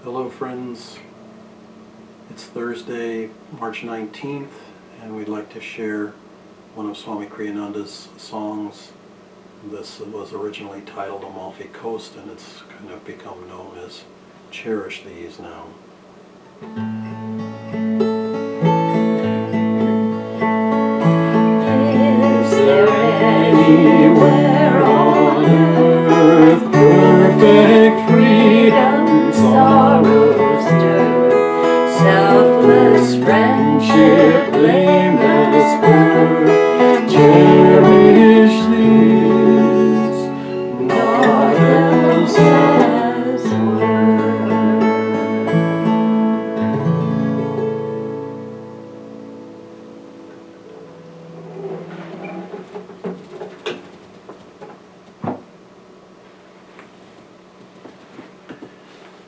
Hello friends, it's Thursday, March 19th, and we'd like to share one of Swami Kriyananda's songs. This was originally titled Amalfi Coast, and it's kind of become known as Cherish These now. Is there anywhere on earth perfect freedom, sorrow's dearth, selfless friendship, blameless birth? Cherish these, not else as worth.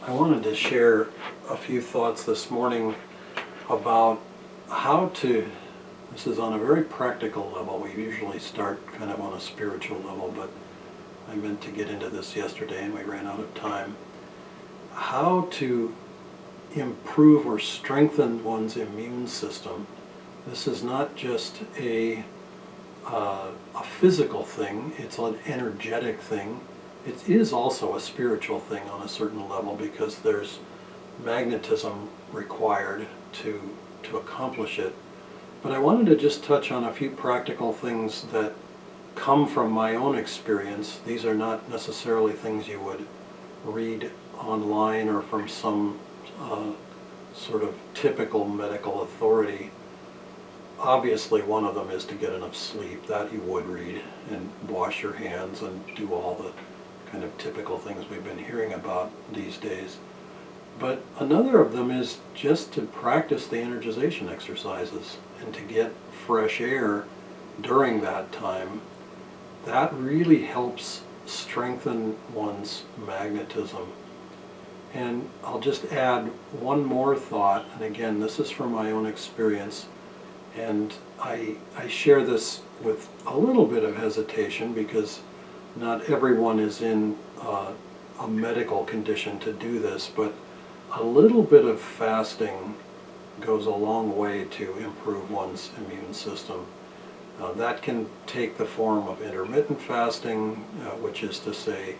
I wanted to share a few thoughts this morning about how to, this is on a very practical level. We usually start kind of on a spiritual level, but I meant to get into this yesterday and we ran out of time. How to improve or strengthen one's immune system. This is not just a physical thing, it's an energetic thing. It is also a spiritual thing on a certain level because there's magnetism required to accomplish it. But I wanted to just touch on a few practical things that come from my own experience. These are not necessarily things you would read online or from some sort of typical medical authority. Obviously one of them is to get enough sleep. That you would read, and wash your hands and do all the kind of typical things we've been hearing about these days. But another of them is just to practice the energization exercises and to get fresh air during that time. That really helps strengthen one's magnetism. And I'll just add one more thought, and again, this is from my own experience, and I share this with a little bit of hesitation because not everyone is in a medical condition to do this, but a little bit of fasting goes a long way to improve one's immune system. That can take the form of intermittent fasting, which is to say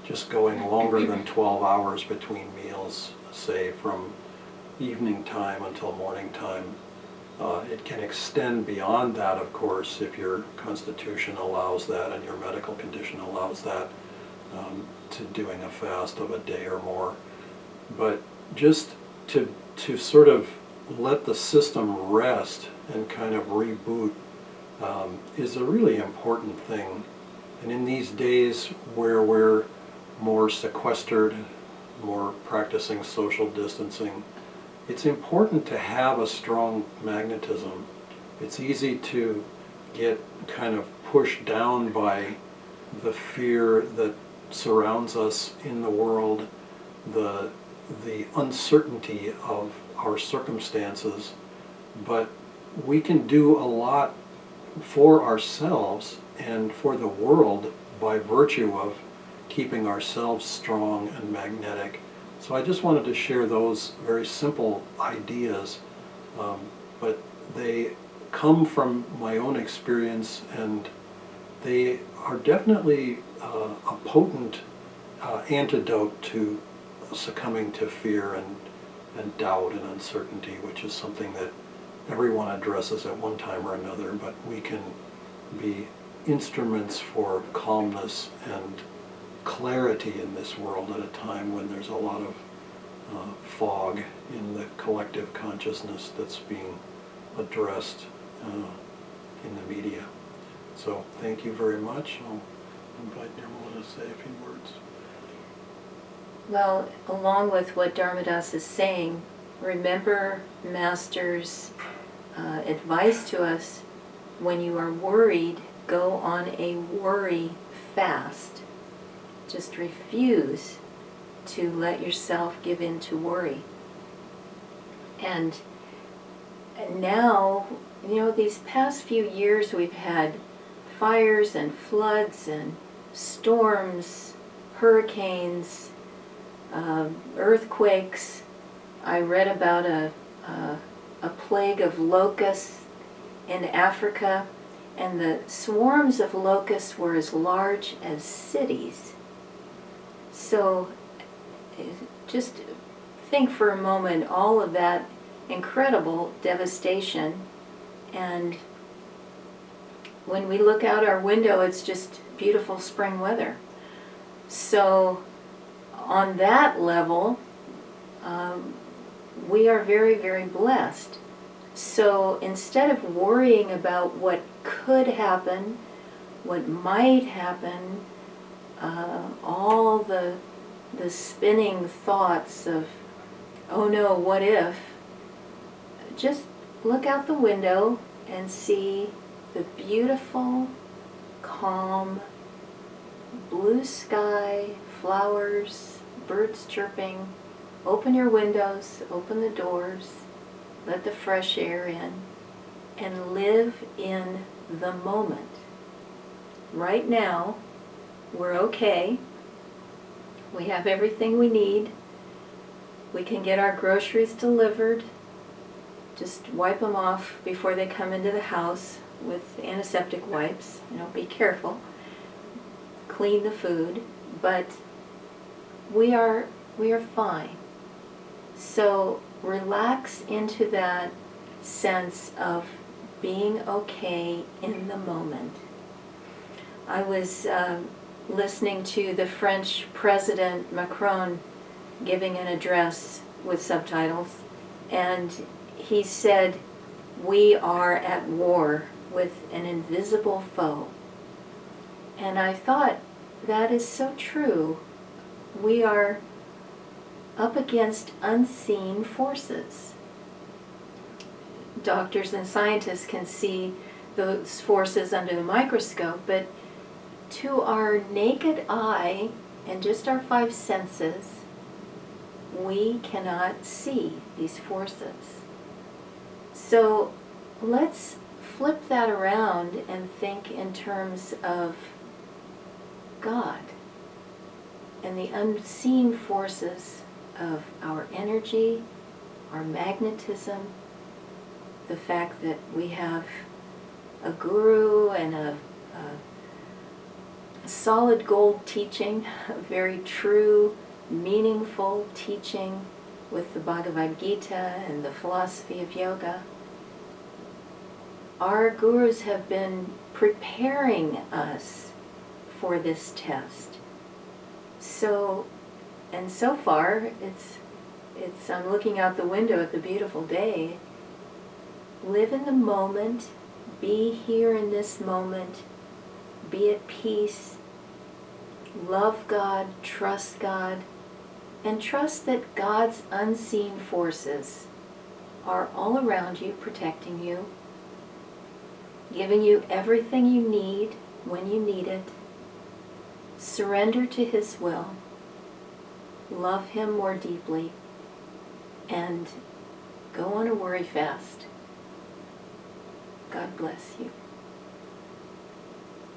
just going longer than 12 hours between meals, say from evening time until morning time. It can extend beyond that, of course, if your constitution allows that and your medical condition allows that, to doing a fast of a day or more. But just to sort of let the system rest and kind of reboot is a really important thing. And in these days where we're more sequestered, more practicing social distancing, it's important to have a strong magnetism. It's easy to get kind of pushed down by the fear that surrounds us in the world, the uncertainty of our circumstances, but we can do a lot for ourselves and for the world by virtue of keeping ourselves strong and magnetic. So I just wanted to share those very simple ideas, but they come from my own experience, and they are definitely a potent antidote to succumbing to fear and doubt and uncertainty, which is something that everyone addresses at one time or another, but we can be instruments for calmness and clarity in this world at a time when there's a lot of fog in the collective consciousness that's being addressed in the media. So thank you very much. I'll invite Nirmala to say a few words. Well, along with what Dharmadas is saying, remember Master's advice to us: when you are worried, go on a worry fast. Just refuse to let yourself give in to worry. And now, these past few years we've had fires and floods and storms, hurricanes, earthquakes. I read about a plague of locusts in Africa, and the swarms of locusts were as large as cities. So just think for a moment all of that incredible devastation, and when we look out our window, it's just beautiful spring weather. So on that level, we are very, very blessed. So instead of worrying about what could happen, what might happen, all the spinning thoughts of, oh no, what if, just look out the window and see the beautiful, calm, blue sky, flowers, birds chirping. Open your windows, open the doors, let the fresh air in, and live in the moment. Right now, we're okay. We have everything we need. We can get our groceries delivered. Just wipe them off before they come into the house with antiseptic wipes. Be careful. Clean the food, but we are fine. So relax into that sense of being okay in the moment. I was listening to the French President Macron giving an address with subtitles, and he said, "We are at war with an invisible foe." And I thought, that is so true. We are up against unseen forces. Doctors and scientists can see those forces under the microscope, but to our naked eye and just our five senses, we cannot see these forces. So let's flip that around and think in terms of God and the unseen forces of our energy, our magnetism, the fact that we have a guru and a solid gold teaching, a very true, meaningful teaching with the Bhagavad Gita and the philosophy of yoga. Our gurus have been preparing us for this test. So far, I'm looking out the window at the beautiful day. Live in the moment, be here in this moment, be at peace, love God, and trust that God's unseen forces are all around you, protecting you, giving you everything you need when you need it. Surrender to His will, love Him more deeply, and go on a worry fast. God bless you.